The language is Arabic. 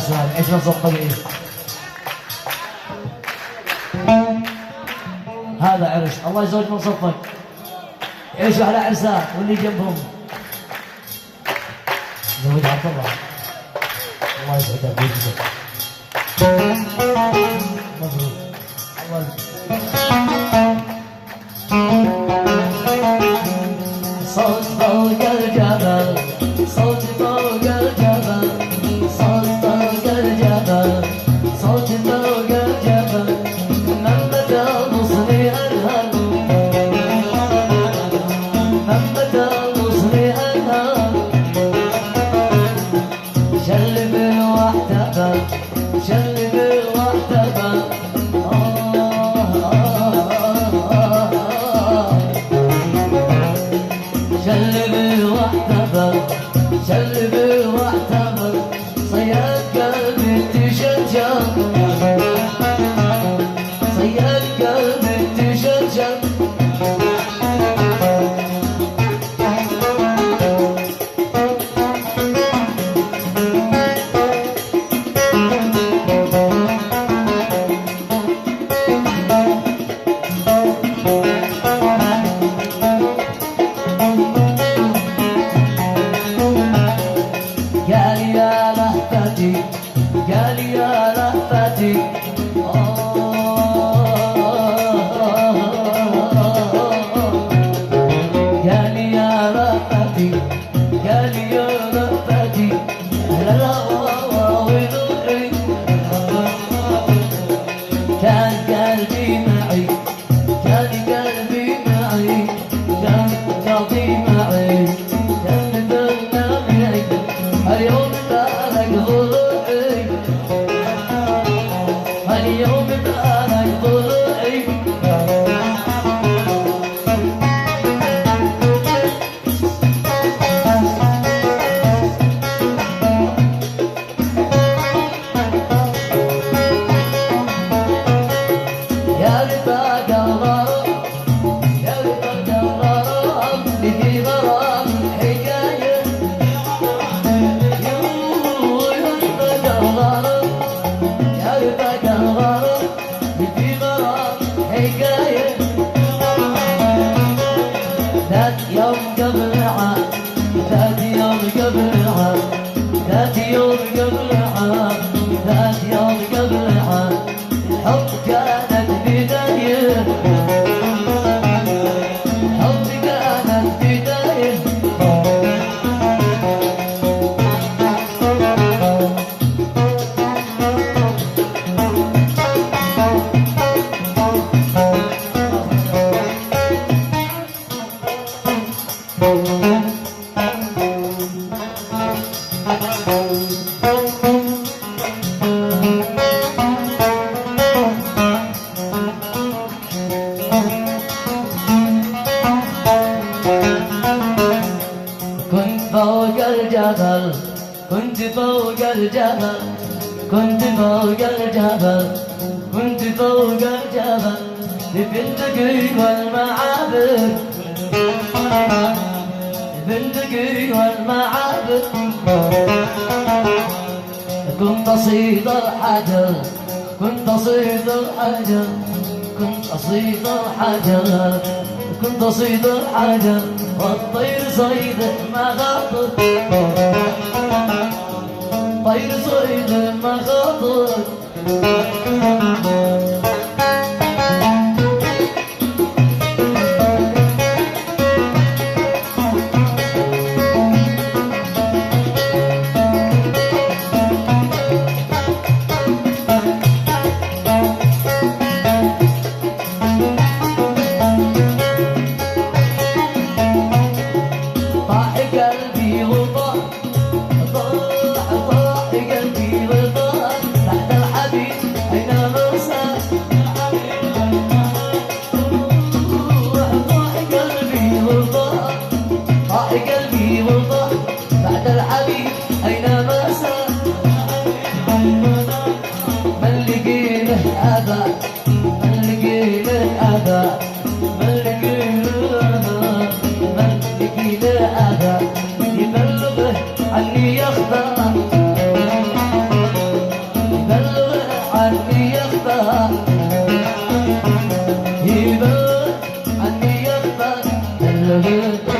سلام ايش مصطفى. هذا عرش الله يزوج من صفك، يعيشوا على عرسان واللي جنبهم زوج عبد الله الله يسعدك ويجزاك مبروك الله. صوت فوق الجبل صوت فوق الجبل صوت فوق الجبل صوت فوق الجبل من بدا مصري الهل من بدا مصري الهل شلب واحتفل شلب واحتفل شلب واحتفل شلب واحتفل صياد قلبي تشجر صياد قلبي تشجر قال يا لهفتي قال يا لهفتي قال يا لهفتي لا ونوري كان قلبي معي كان قلبي معي كان قلبي معي كان قلبي معي اليوم بارك ضلوعي اليوم بارك ضلوعي يا رفاق الغرام يا رفاق الغرام في غرام حكاية يا رفاق الغرام في غرام حكاية ذات يوم قبل عام ذات يوم قبل عام ذات يوم قبل عام ذات يوم قبل عام الحب كانت بداية الحب كانت بداية كنت فوق الجبل كنت فوق الجبل كنت فوق الجبل كنت فوق الجبل في الدقيق والمعابد في الدقيق والمعابد كنت أصيد الحجر كنت أصيد الحجر كنت أصيد الحجر كنت أصيد الحجر والطير صيد مخاطر طير صيد مخاطر قلبي وطاح طاح طاح قلبي وطاح تحت الحبيب أين مرسى الهدى